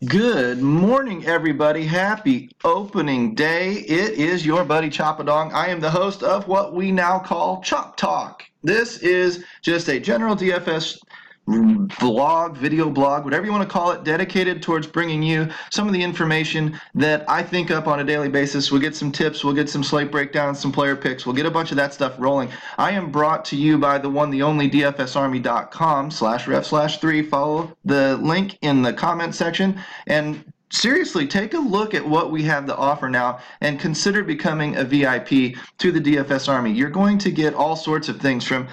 Good morning, everybody. Happy opening day. It is your buddy Choppadong. I am the host of what we now call Chop Talk. This is just a general DFS vlog, video blog, whatever you want to call it, dedicated towards bringing you some of the information that I think up on a daily basis. We'll get some tips, we'll get some slate breakdowns, some player picks, we'll get a bunch of that stuff rolling. I am brought to you by the one, the only DFSarmy.com/ref/3. Follow the link in the comment section and seriously, take a look at what we have to offer now and consider becoming a VIP to the DFS Army. You're going to get all sorts of things from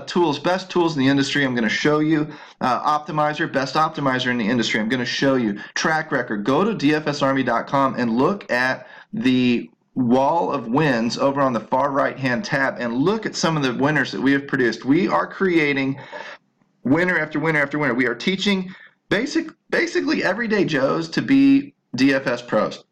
tools, best tools in the industry. I'm going to show you optimizer, best optimizer in the industry. I'm going to show you track record. Go to dfsarmy.com and look at the wall of wins over on the far right hand tab and look at some of the winners that we have produced. We are creating winner after winner after winner. We are teaching basically everyday Joes to be DFS pros.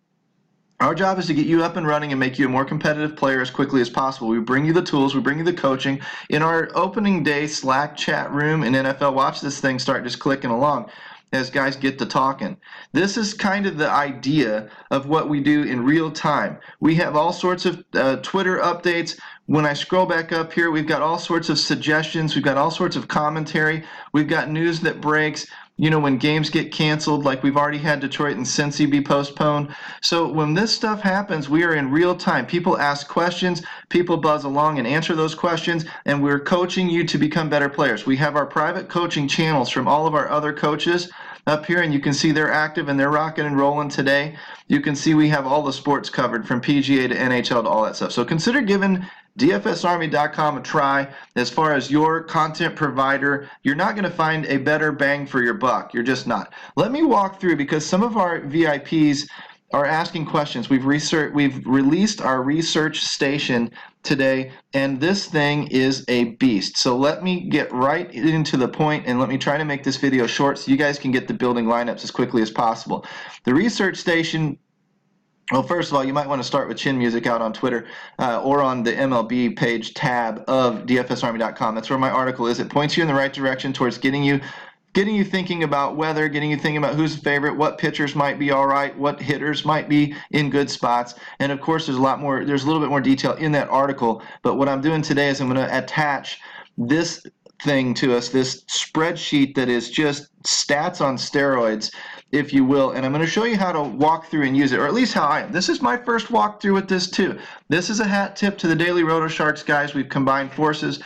Our job is to get you up and running and make you a more competitive player as quickly as possible. We bring you the tools, we bring you the coaching. In our opening day Slack chat room in NFL, watch this thing start just clicking along as guys get to talking. This is kind of the idea of what we do in real time. We have all sorts of Twitter updates. When I scroll back up here, we've got all sorts of suggestions. We've got all sorts of commentary. We've got news that breaks. You know, when games get canceled, like we've already had Detroit and Cincy be postponed. So when this stuff happens, we are in real time. People ask questions, people buzz along and answer those questions, and we're coaching you to become better players. We have our private coaching channels from all of our other coaches up here, and you can see they're active and they're rocking and rolling today. You can see we have all the sports covered from PGA to NHL to all that stuff. So consider giving DFSarmy.com a try. As far as your content provider, you're not going to find a better bang for your buck. You're just not. Let me walk through, because some of our VIPs are asking questions. We've released our research station today, and this thing is a beast. So let me get right into the point, and let me try to make this video short so you guys can get the building lineups as quickly as possible. The research station, well, first of all, you might want to start with chin music out on Twitter or on the MLB page tab of DFSarmy.com. That's where my article is. It points you in the right direction towards getting you thinking about weather, getting you thinking about who's favorite, what pitchers might be all right, what hitters might be in good spots. And of course, there's a little bit more detail in that article. But what I'm doing today is I'm going to attach this thing to us, this spreadsheet that is just stats on steroids, if you will, and I'm going to show you how to walk through and use it, or at least how I am. This is my first walkthrough with this too. This is a hat tip to the Daily Roto Sharks guys. We've combined forces.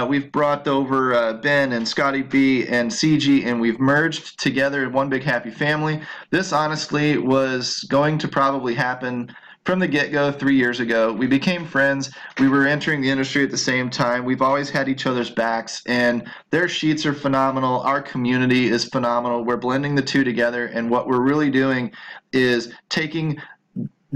We've brought over Ben and Scotty B and CG, and we've merged together in one big happy family. This honestly was going to probably happen from the get-go 3 years ago. We became friends. We were entering the industry at the same time. We've always had each other's backs, and their sheets are phenomenal. Our community is phenomenal. We're blending the two together, and what we're really doing is taking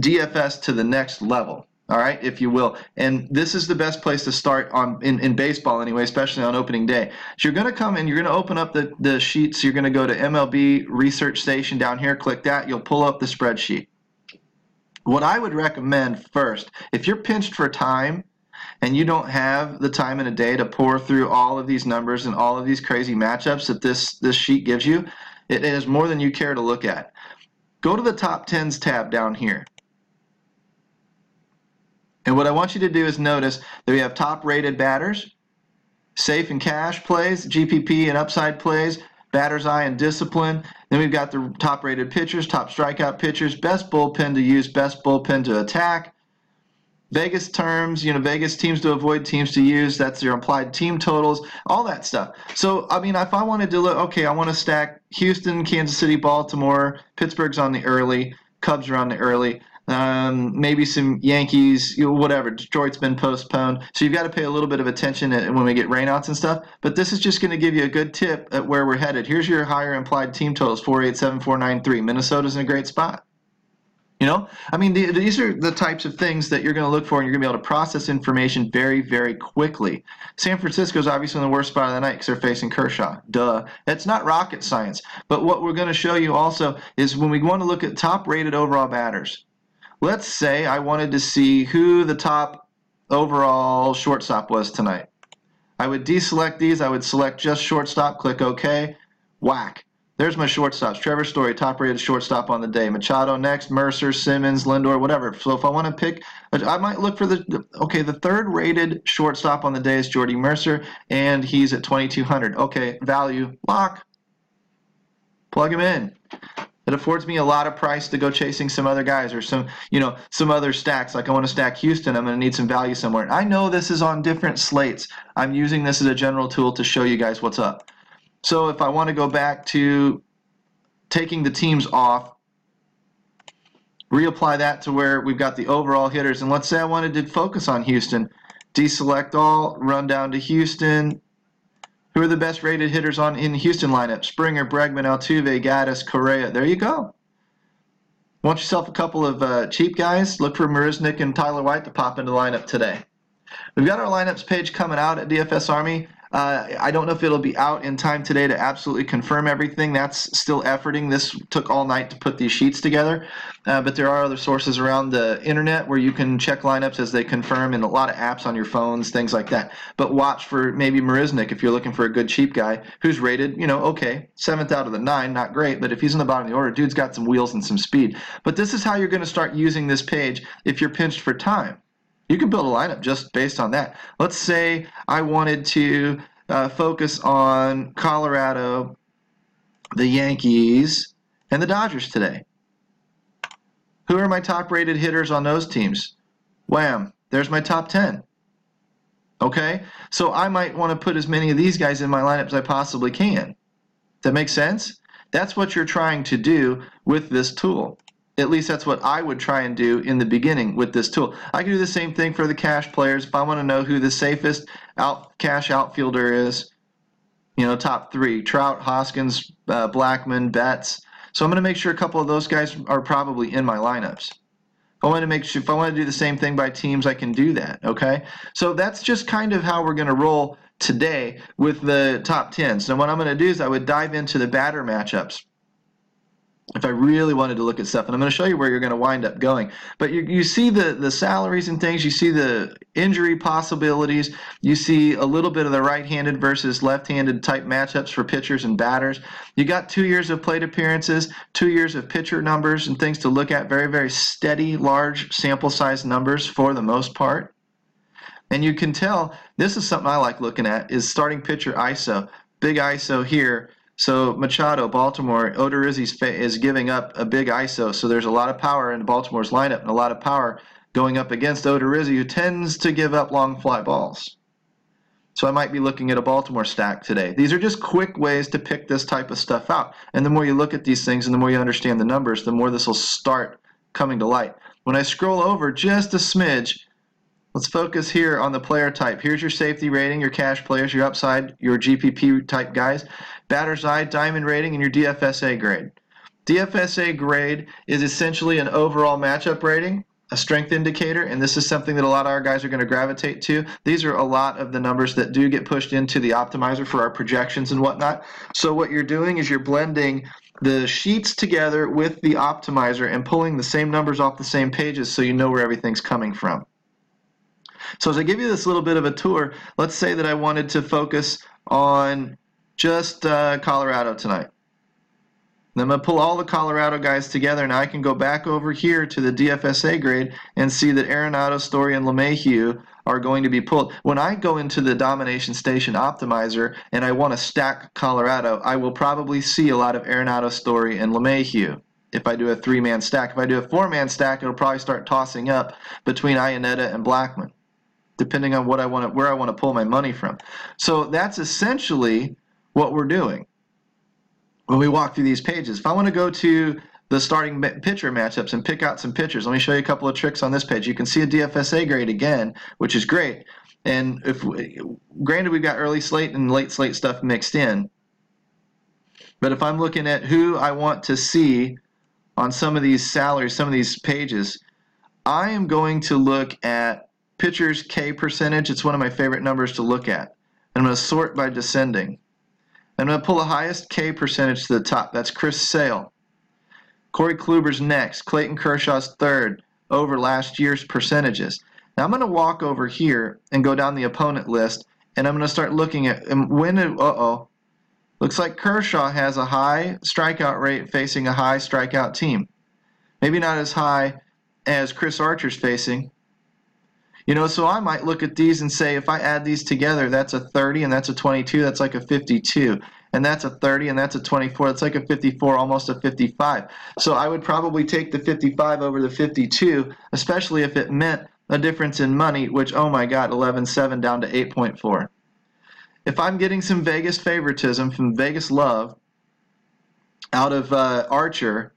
DFS to the next level, all right, if you will. And this is the best place to start in baseball anyway, especially on opening day. So you're going to come and you're going to open up the sheets. You're going to go to MLB Research Station down here. Click that. You'll pull up the spreadsheet. What I would recommend first, if you're pinched for time and you don't have the time in a day to pour through all of these numbers and all of these crazy matchups that this sheet gives you, it is more than you care to look at. Go to the top 10s tab down here. And what I want you to do is notice that we have top rated batters, safe and cash plays, GPP and upside plays, batter's eye and discipline. Then we've got the top rated pitchers, top strikeout pitchers, best bullpen to use, best bullpen to attack. Vegas terms, Vegas teams to avoid, teams to use, that's their implied team totals, all that stuff. So, I mean, if I wanted to look, okay, I want to stack Houston, Kansas City, Baltimore, Pittsburgh's on the early, Cubs are on the early, maybe some Yankees, whatever. Detroit's been postponed. So you've got to pay a little bit of attention when we get rainouts and stuff. But this is just going to give you a good tip at where we're headed. Here's your higher implied team totals, 487, 493. Minnesota's in a great spot. I mean, these are the types of things that you're going to look for, and you're going to be able to process information very, very quickly. San Francisco's obviously in the worst spot of the night because they're facing Kershaw. Duh. It's not rocket science. But what we're going to show you also is when we want to look at top-rated overall batters, let's say I wanted to see who the top overall shortstop was tonight. I would deselect these. I would select just shortstop, click OK, whack. There's my shortstops. Trevor Story, top-rated shortstop on the day. Machado next, Mercer, Simmons, Lindor, whatever. So if I want to pick, I might look for the third-rated shortstop on the day is Jordy Mercer, and he's at 2,200. Okay, value, lock. Plug him in. It affords me a lot of price to go chasing some other guys or some other stacks. Like I want to stack Houston, I'm going to need some value somewhere. I know this is on different slates. I'm using this as a general tool to show you guys what's up. So if I want to go back to taking the teams off, reapply that to where we've got the overall hitters, and let's say I wanted to focus on Houston, deselect all, run down to Houston. Who are the best rated hitters in the Houston lineup? Springer, Bregman, Altuve, Gaddis, Correa. There you go. Want yourself a couple of cheap guys? Look for Marisnick and Tyler White to pop into the lineup today. We've got our lineups page coming out at DFS Army. I don't know if it'll be out in time today to absolutely confirm everything. That's still efforting. This took all night to put these sheets together. But there are other sources around the internet where you can check lineups as they confirm, and a lot of apps on your phones, things like that. But watch for maybe Marisnick if you're looking for a good cheap guy who's rated, okay, 7th out of the 9, not great, but if he's in the bottom of the order, dude's got some wheels and some speed. But this is how you're going to start using this page if you're pinched for time. You can build a lineup just based on that. Let's say I wanted to focus on Colorado, the Yankees, and the Dodgers today. Who are my top-rated hitters on those teams? Wham, there's my top 10. Okay? So I might want to put as many of these guys in my lineup as I possibly can. That makes sense? That's what you're trying to do with this tool. At least that's what I would try and do in the beginning with this tool. I can do the same thing for the cash players. If I want to know who the safest cash outfielder is, top 3, Trout, Hoskins, Blackmon, Betts. So I'm going to make sure a couple of those guys are probably in my lineups. If I want to do the same thing by teams, I can do that, okay? So that's just kind of how we're going to roll today with the top 10. So what I'm going to do is I would dive into the batter matchups if I really wanted to look at stuff, and I'm going to show you where you're going to wind up going. But you see the salaries and things, you see the injury possibilities, you see a little bit of the right-handed versus left-handed type matchups for pitchers and batters. You got 2 years of plate appearances, 2 years of pitcher numbers and things to look at, very, very steady, large sample size numbers for the most part. And you can tell, this is something I like looking at, is starting pitcher ISO. Big ISO here. So Machado, Baltimore, Odorizzi is giving up a big ISO, so there's a lot of power in Baltimore's lineup and a lot of power going up against Odorizzi, who tends to give up long fly balls. So I might be looking at a Baltimore stack today. These are just quick ways to pick this type of stuff out. And the more you look at these things and the more you understand the numbers, the more this will start coming to light. When I scroll over just a smidge, let's focus here on the player type. Here's your safety rating, your cash players, your upside, your GPP type guys, batter's eye, diamond rating, and your DFSA grade. DFSA grade is essentially an overall matchup rating, a strength indicator, and this is something that a lot of our guys are going to gravitate to. These are a lot of the numbers that do get pushed into the optimizer for our projections and whatnot. So what you're doing is you're blending the sheets together with the optimizer and pulling the same numbers off the same pages so you know where everything's coming from. So as I give you this little bit of a tour, let's say that I wanted to focus on just Colorado tonight. Then I'm going to pull all the Colorado guys together. Now I can go back over here to the DFSA grade and see that Arenado, Story, and LeMahieu are going to be pulled. When I go into the Domination Station optimizer and I want to stack Colorado, I will probably see a lot of Arenado, Story, and LeMahieu. If I do a 3-man stack. If I do a 4-man stack, it'll probably start tossing up between Iannetta and Blackmon, depending on where I want to pull my money from. So that's essentially what we're doing when we walk through these pages. If I want to go to the starting pitcher matchups and pick out some pitchers, let me show you a couple of tricks on this page. You can see a DFSA grade again, which is great. And granted, we've got early slate and late slate stuff mixed in. But if I'm looking at who I want to see on some of these salaries, some of these pages, I am going to look at pitchers K percentage. It's one of my favorite numbers to look at. I'm going to sort by descending. I'm going to pull the highest K percentage to the top. That's Chris Sale. Corey Kluber's next. Clayton Kershaw's third over last year's percentages. Now I'm going to walk over here and go down the opponent list, and I'm going to start looking at when. Let Looks like Kershaw has a high strikeout rate facing a high strikeout team. Maybe not as high as Chris Archer's facing. You know, so I might look at these and say, if I add these together, that's a 30 and that's a 22, that's like a 52. And that's a 30 and that's a 24, that's like a 54, almost a 55. So I would probably take the 55 over the 52, especially if it meant a difference in money, which, oh my God, 11.7 down to 8.4. If I'm getting some Vegas favoritism from Vegas love out of Archer,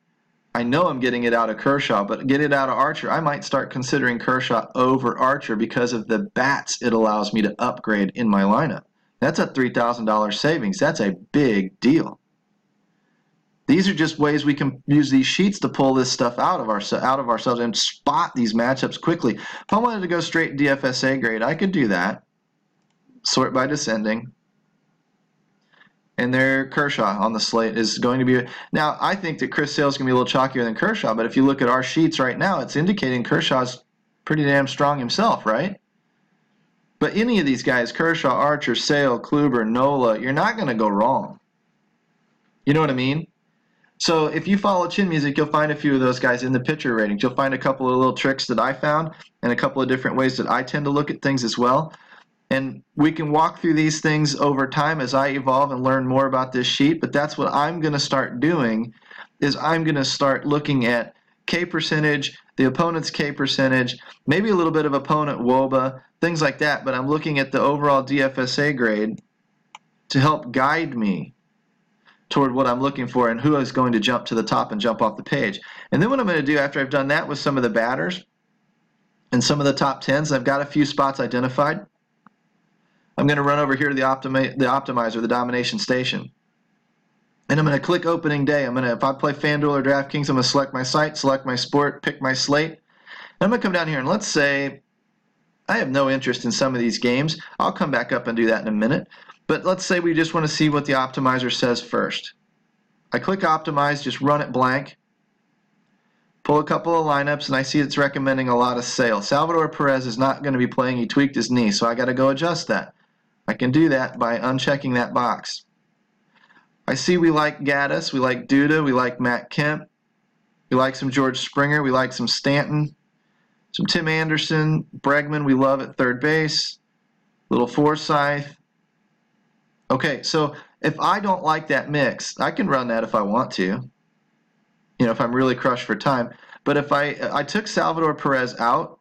I know I'm getting it out of Kershaw, but get it out of Archer, I might start considering Kershaw over Archer because of the bats it allows me to upgrade in my lineup. That's a $3,000 savings. That's a big deal. These are just ways we can use these sheets to pull this stuff out of ourselves and spot these matchups quickly. If I wanted to go straight DFSA grade, I could do that. Sort by descending. And there, Kershaw on the slate is going to be. Now, I think that Chris Sale is going to be a little chalkier than Kershaw, but if you look at our sheets right now, it's indicating Kershaw's pretty damn strong himself, right? But any of these guys, Kershaw, Archer, Sale, Kluber, Nola, you're not going to go wrong. You know what I mean? So if you follow Chin Music, you'll find a few of those guys in the pitcher ratings. You'll find a couple of little tricks that I found and a couple of different ways that I tend to look at things as well. And we can walk through these things over time as I evolve and learn more about this sheet, but that's what I'm going to start doing is I'm going to start looking at K percentage, the opponent's K percentage, maybe a little bit of opponent WOBA, things like that, but I'm looking at the overall DFSA grade to help guide me toward what I'm looking for and who is going to jump to the top and jump off the page. And then what I'm going to do after I've done that with some of the batters and some of the top 10s, I've got a few spots identified. I'm going to run over here to the optimizer, the Domination Station. And I'm going to click opening day. If I play Fanduel or Draftkings, I'm going to select my site, select my sport, pick my slate. And I'm going to come down here and let's say I have no interest in some of these games. I'll come back up and do that in a minute. But let's say we just want to see what the optimizer says first. I click optimize, just run it blank. Pull a couple of lineups, and I see it's recommending a lot of Sale. Salvador Perez is not going to be playing. He tweaked his knee, so I got to go adjust that. I can do that by unchecking that box. I see we like Gaddis, we like Duda, we like Matt Kemp, we like some George Springer, we like some Stanton, some Tim Anderson, Bregman we love at third base, little Forsythe. Okay, so if I don't like that mix, I can run that if I want to, you know, if I'm really crushed for time. But if I took Salvador Perez out,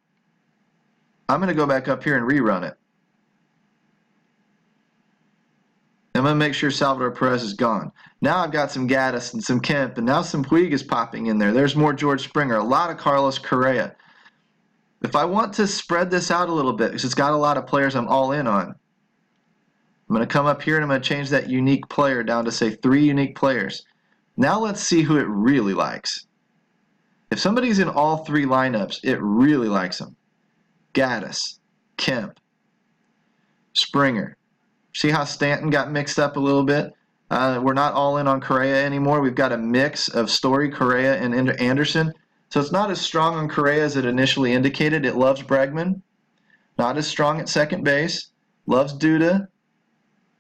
I'm going to go back up here and rerun it. I'm going to make sure Salvador Perez is gone. Now I've got some Gaddis and some Kemp, and now some Puig is popping in there. There's more George Springer, a lot of Carlos Correa. If I want to spread this out a little bit, because it's got a lot of players I'm all in on, I'm going to come up here and I'm going to change that unique player down to, say, 3 unique players. Now let's see who it really likes. If somebody's in all 3 lineups, it really likes them. Gaddis, Kemp, Springer. See how Stanton got mixed up a little bit? We're not all in on Correa anymore. We've got a mix of Story, Correa, and Anderson. So it's not as strong on Correa as it initially indicated. It loves Bregman. Not as strong at second base. Loves Duda.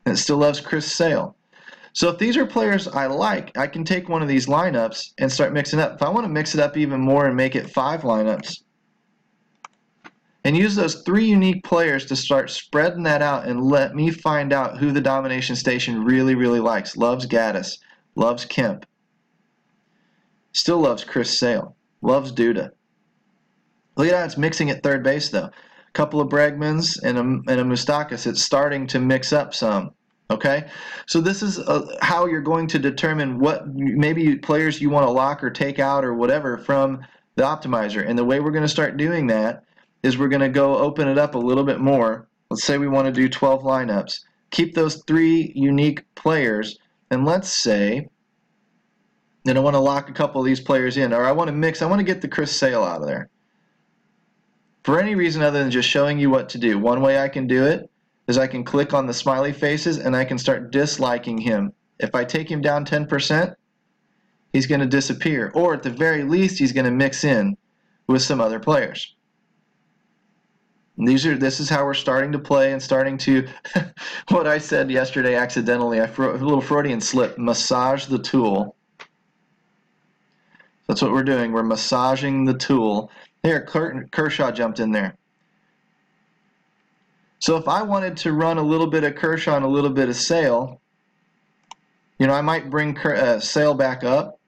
And it still loves Chris Sale. So if these are players I like, I can take one of these lineups and start mixing up. If I want to mix it up even more and make it 5 lineups, and use those 3 unique players to start spreading that out and let me find out who the Domination Station really, really likes. Loves Gaddis. Loves Kemp. Still loves Chris Sale. Loves Duda. Look at how it's mixing at third base, though. A couple of Bregmans and a Moustakas. It's starting to mix up some. Okay? So this is how you're going to determine what maybe players you want to lock or take out or whatever from the optimizer. And the way we're going to start doing that is we're going to go open it up a little bit more. Let's say we want to do 12 lineups. Keep those 3 unique players, and let's say that I want to lock a couple of these players in, or I want to mix, I want to get the Chris Sale out of there. For any reason other than just showing you what to do, one way I can do it is I can click on the smiley faces and I can start disliking him. If I take him down 10%, he's going to disappear, or at the very least he's going to mix in with some other players. This is how we're starting to play and starting to, what I said yesterday accidentally, a little Freudian slip, massage the tool. That's what we're doing. We're massaging the tool. There, Kershaw jumped in there. So if I wanted to run a little bit of Kershaw and a little bit of Sale, I might bring Sale back up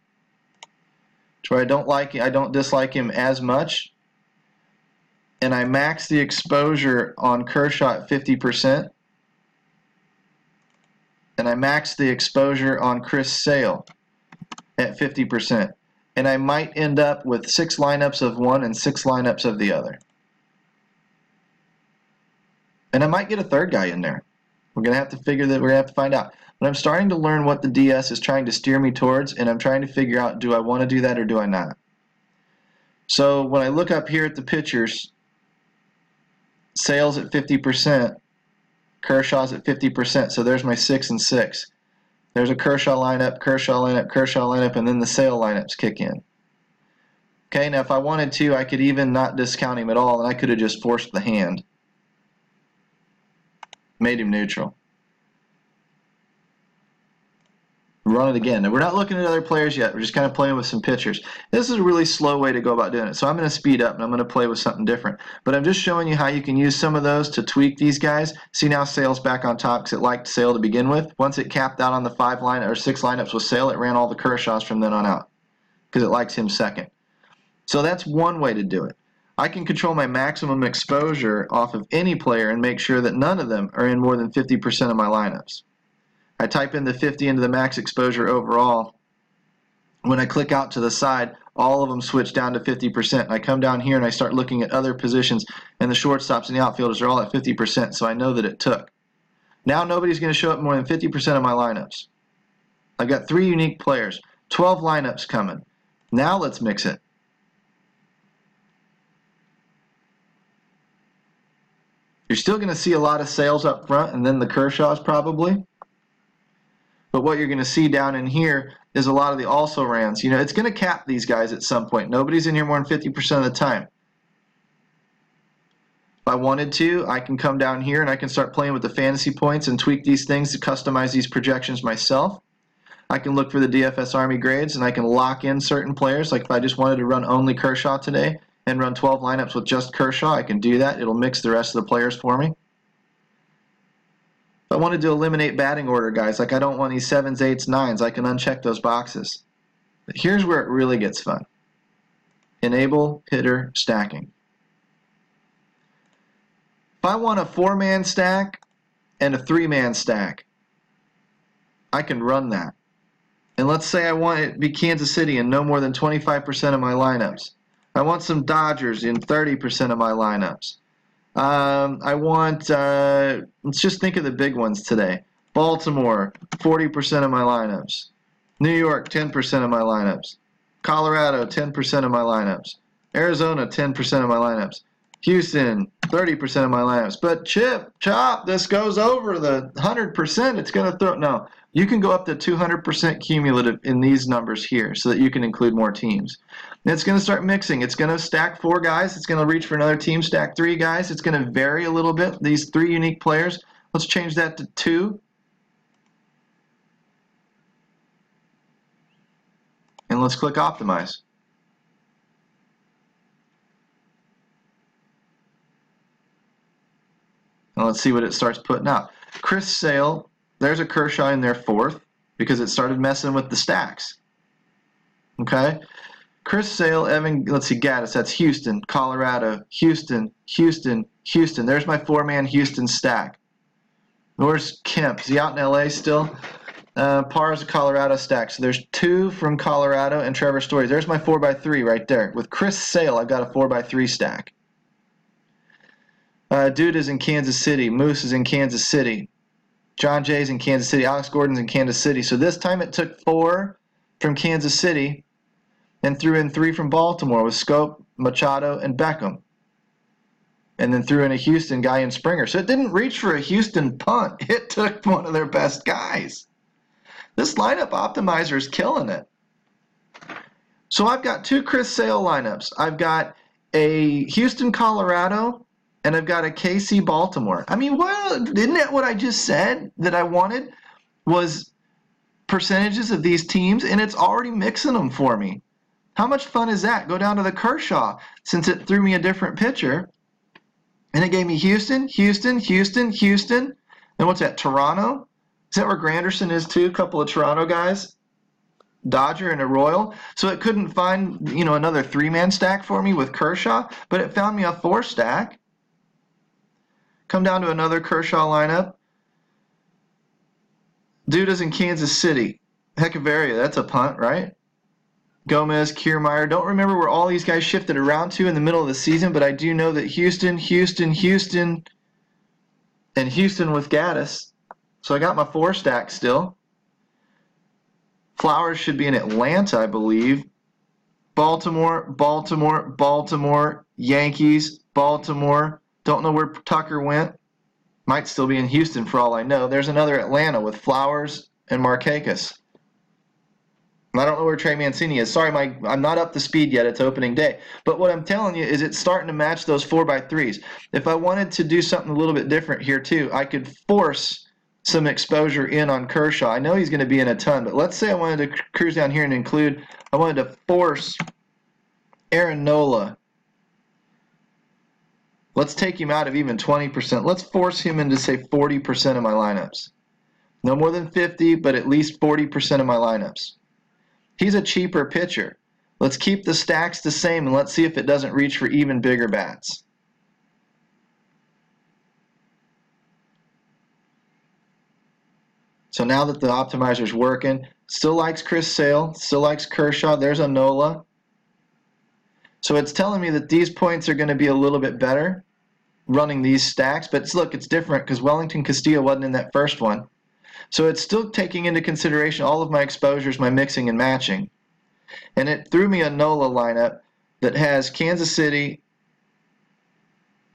to where I don't dislike him as much. And I max the exposure on Kershaw at 50%. And I max the exposure on Chris Sale at 50%. And I might end up with 6 lineups of one and 6 lineups of the other. And I might get a third guy in there. We're going to have to figure that. We're going to have to find out. But I'm starting to learn what the DS is trying to steer me towards, and I'm trying to figure out, do I want to do that or do I not? So when I look up here at the pitchers, Sale's at 50%, Kershaw's at 50%. So there's my 6 and 6. There's a Kershaw lineup, Kershaw lineup, Kershaw lineup, and then the Sale lineups kick in. Okay, now if I wanted to, I could even not discount him at all, and I could have just forced the hand. Made him neutral. Run it again. Now, we're not looking at other players yet. We're just kind of playing with some pitchers. This is a really slow way to go about doing it. So I'm going to speed up and I'm going to play with something different. But I'm just showing you how you can use some of those to tweak these guys. See, now Sale's back on top because it liked Sale to begin with. Once it capped out on the 5 line or 6 lineups with Sale, it ran all the Kershaws from then on out because it likes him second. So that's one way to do it. I can control my maximum exposure off of any player and make sure that none of them are in more than 50% of my lineups. I type in the 50 into the max exposure overall. When I click out to the side, all of them switch down to 50%. I come down here and I start looking at other positions, and the shortstops and the outfielders are all at 50%, so I know that it took. Now nobody's going to show up more than 50% of my lineups. I've got 3 unique players, 12 lineups coming. Now let's mix it. You're still going to see a lot of Sales up front and then the Kershaws probably. But what you're going to see down in here is a lot of the also-rans. It's going to cap these guys at some point. Nobody's in here more than 50% of the time. If I wanted to, I can come down here and I can start playing with the fantasy points and tweak these things to customize these projections myself. I can look for the DFS Army grades and I can lock in certain players. Like if I just wanted to run only Kershaw today and run 12 lineups with just Kershaw, I can do that. It'll mix the rest of the players for me. If I wanted to eliminate batting order guys, like I don't want these 7s, 8s, 9s, I can uncheck those boxes. But here's where it really gets fun. Enable hitter stacking. If I want a 4-man stack and a 3-man stack, I can run that. And let's say I want it to be Kansas City in no more than 25% of my lineups. I want some Dodgers in 30% of my lineups. I want, let's just think of the big ones today. Baltimore, 40% of my lineups. New York, 10% of my lineups. Colorado, 10% of my lineups. Arizona, 10% of my lineups. Houston, 30% of my lineups. But Chop, this goes over the 100%. It's going to throw, no. You can go up to 200% cumulative in these numbers here so that you can include more teams. And it's going to start mixing. It's going to stack 4 guys. It's going to reach for another team, stack 3 guys. It's going to vary a little bit. These 3 unique players, let's change that to 2. And let's click Optimize. And let's see what it starts putting out. Chris Sale, there's a Kershaw in there 4th because it started messing with the stacks. Okay? Chris Sale, Evan, let's see, Gaddis, that's Houston, Colorado, Houston, Houston, Houston. There's my 4-man Houston stack. Where's Kemp? Is he out in LA still? Parr's a Colorado stack. So there's 2 from Colorado and Trevor Story. There's my 4x3 right there. With Chris Sale, I've got a 4x3 stack. Dude is in Kansas City. Moose is in Kansas City. John Jay's in Kansas City. Alex Gordon's in Kansas City. So this time it took 4 from Kansas City and threw in 3 from Baltimore with Scope, Machado, and Beckham. And then threw in a Houston guy in Springer. So it didn't reach for a Houston punt. It took one of their best guys. This lineup optimizer is killing it. So I've got 2 Chris Sale lineups. I've got a Houston, Colorado, and I've got a KC Baltimore. I mean, well, isn't that what I just said that I wanted was percentages of these teams, and it's already mixing them for me. How much fun is that? Go down to the Kershaw, since it threw me a different pitcher, and it gave me Houston, Houston, Houston, Houston, and what's that, Toronto? Is that where Granderson is too? A couple of Toronto guys, Dodger and a Royal. So it couldn't find, another 3-man stack for me with Kershaw, but it found me a 4-stack. Come down to another Kershaw lineup. Duda's in Kansas City. Heckavaria, that's a punt, right? Gomez, Kiermaier. Don't remember where all these guys shifted around to in the middle of the season, but I do know that Houston, Houston, Houston, and Houston with Gaddis. So I got my 4-stack still. Flowers should be in Atlanta, I believe. Baltimore, Baltimore, Baltimore, Yankees, Baltimore. Don't know where Tucker went. Might still be in Houston for all I know. There's another Atlanta with Flowers and Markakis. I don't know where Trey Mancini is. Sorry, I'm not up to speed yet. It's opening day. But what I'm telling you is it's starting to match those 4x3s. If I wanted to do something a little bit different here too, I could force some exposure in on Kershaw. I know he's going to be in a ton, but let's say I wanted to cruise down here and I wanted to force Aaron Nola. Let's take him out of even 20%. Let's force him into, say, 40% of my lineups. No more than 50, but at least 40% of my lineups. He's a cheaper pitcher. Let's keep the stacks the same, and let's see if it doesn't reach for even bigger bats. So now that the optimizer's working, still likes Chris Sale, still likes Kershaw. There's a Nola. So it's telling me that these points are going to be a little bit better running these stacks. But look, it's different because Wellington Castillo wasn't in that first one. So it's still taking into consideration all of my exposures, my mixing and matching. And it threw me a Nola lineup that has Kansas City,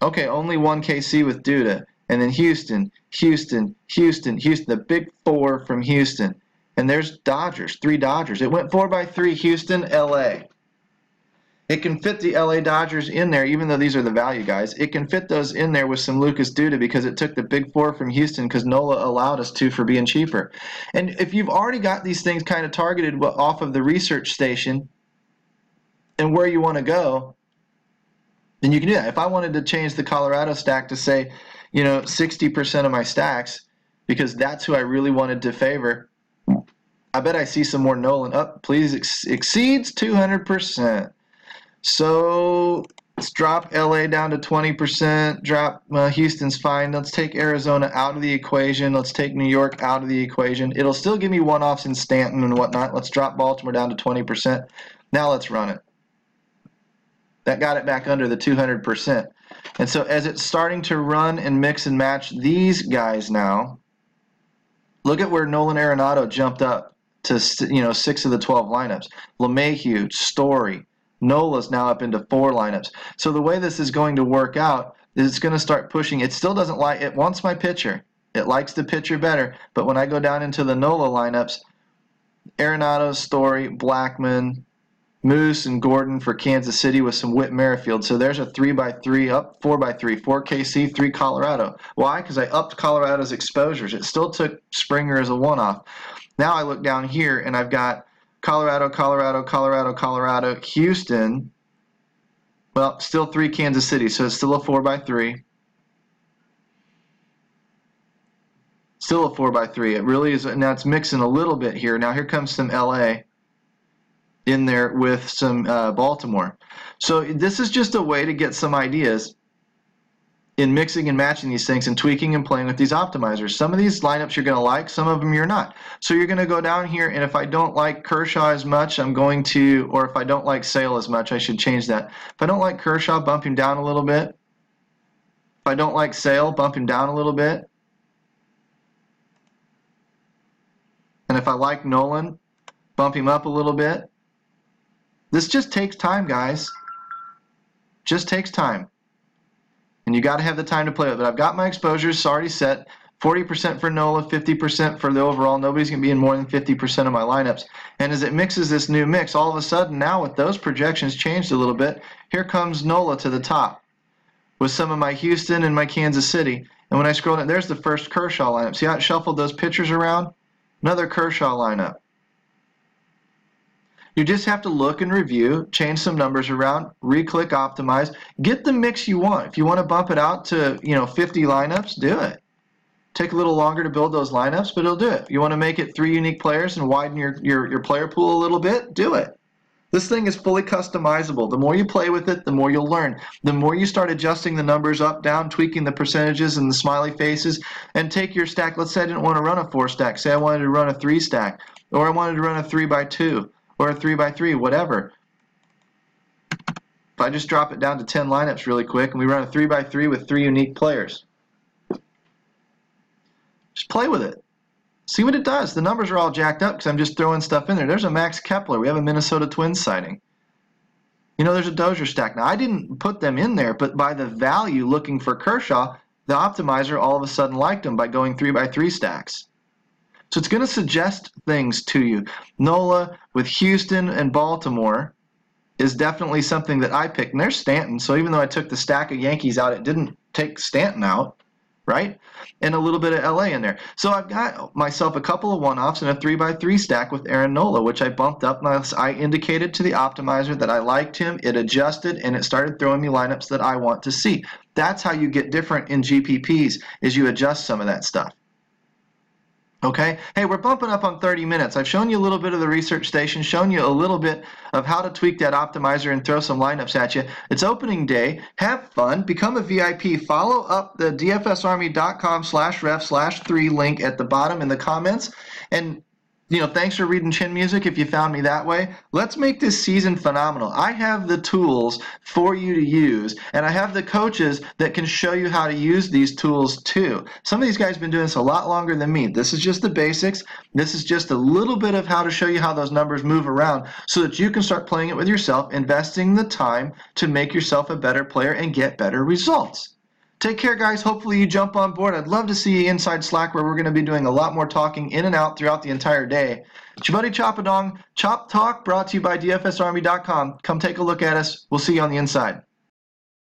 okay, only one KC with Duda, and then Houston, Houston, Houston, Houston, the big 4 from Houston. And there's Dodgers, 3 Dodgers. It went 4x3, Houston, LA. It can fit the LA Dodgers in there, even though these are the value guys. It can fit those in there with some Lucas Duda because it took the big 4 from Houston because Nola allowed us to for being cheaper. And if you've already got these things kind of targeted off of the research station and where you want to go, then you can do that. If I wanted to change the Colorado stack to say, 60% of my stacks because that's who I really wanted to favor, I bet I see some more Nolan. Up, please exceeds 200%. So let's drop LA down to 20%, drop Houston's fine. Let's take Arizona out of the equation. Let's take New York out of the equation. It'll still give me one-offs in Stanton and whatnot. Let's drop Baltimore down to 20%. Now let's run it. That got it back under the 200%. And so as it's starting to run and mix and match these guys now, look at where Nolan Arenado jumped up to 6 of the 12 lineups. LeMahieu, Story, Nola's now up into 4 lineups. So the way this is going to work out is it's going to start pushing. It still doesn't like, it wants my pitcher. It likes the pitcher better. But when I go down into the Nola lineups, Arenado, Story, Blackman, Moose, and Gordon for Kansas City with some Whit Merrifield. So there's a 3x3 up, 4x3, 4 KC, 3 Colorado. Why? Because I upped Colorado's exposures. It still took Springer as a one-off. Now I look down here and I've got Colorado, Colorado, Colorado, Colorado, Houston. Well, still 3 Kansas City, so it's still a 4x3. Still a 4x3. It really is. Now it's mixing a little bit here. Now here comes some LA in there with some Baltimore. So this is just a way to get some ideas in mixing and matching these things and tweaking and playing with these optimizers. Some of these lineups you're going to like, some of them you're not. So you're going to go down here, and if I don't like Kershaw as much, I'm going to, or if I don't like Sale as much, I should change that. If I don't like Kershaw, bump him down a little bit. If I don't like Sale, bump him down a little bit. And if I like Nolan, bump him up a little bit. This just takes time, guys. Just takes time. And you got to have the time to play with it. I've got my exposures already set. 40% for Nola, 50% for the overall. Nobody's going to be in more than 50% of my lineups. And as it mixes this new mix, all of a sudden now with those projections changed a little bit, here comes Nola to the top. with some of my Houston and my Kansas City. And when I scroll down, there's the first Kershaw lineup. See how it shuffled those pitchers around? Another Kershaw lineup. You just have to look and review, change some numbers around, re-click optimize, get the mix you want. If you want to bump it out to 50 lineups, do it. Take a little longer to build those lineups, but it'll do it. You want to make it 3 unique players and widen your player pool a little bit, do it. This thing is fully customizable. The more you play with it, the more you'll learn. The more you start adjusting the numbers up, down, tweaking the percentages and the smiley faces, and take your stack. Let's say I didn't want to run a 4 stack. Say I wanted to run a 3 stack, or I wanted to run a 3x2. Or a 3x3, whatever. If I just drop it down to 10 lineups really quick and we run a 3x3 with 3 unique players. Just play with it. See what it does. The numbers are all jacked up because I'm just throwing stuff in there. There's a Max Kepler. We have a Minnesota Twins sighting. There's a Dozier stack. Now, I didn't put them in there, but by the value looking for Kershaw, the optimizer all of a sudden liked them by going 3x3 stacks. So it's going to suggest things to you. Nola with Houston and Baltimore is definitely something that I picked. And there's Stanton. So even though I took the stack of Yankees out, it didn't take Stanton out, right? And a little bit of LA in there. So I've got myself a couple of one-offs and a 3x3 stack with Aaron Nola, which I bumped up. And I indicated to the optimizer that I liked him. It adjusted, and it started throwing me lineups that I want to see. That's how you get different in GPPs, is you adjust some of that stuff. Okay, hey, we're bumping up on 30 minutes. I've shown you a little bit of the research station, shown you a little bit of how to tweak that optimizer and throw some lineups at you. It's opening day. Have fun. Become a VIP. Follow up the dfsarmy.com/ref/3 link at the bottom in the comments. And thanks for reading Chin Music if you found me that way. Let's make this season phenomenal. I have the tools for you to use, and I have the coaches that can show you how to use these tools too. Some of these guys have been doing this a lot longer than me. This is just the basics. This is just a little bit of how to show you how those numbers move around so that you can start playing it with yourself, investing the time to make yourself a better player and get better results. Take care, guys. Hopefully you jump on board. I'd love to see you inside Slack, where we're going to be doing a lot more talking in and out throughout the entire day. It's your buddy Chop-A-Dong. Chop Talk, brought to you by DFSArmy.com. Come take a look at us. We'll see you on the inside.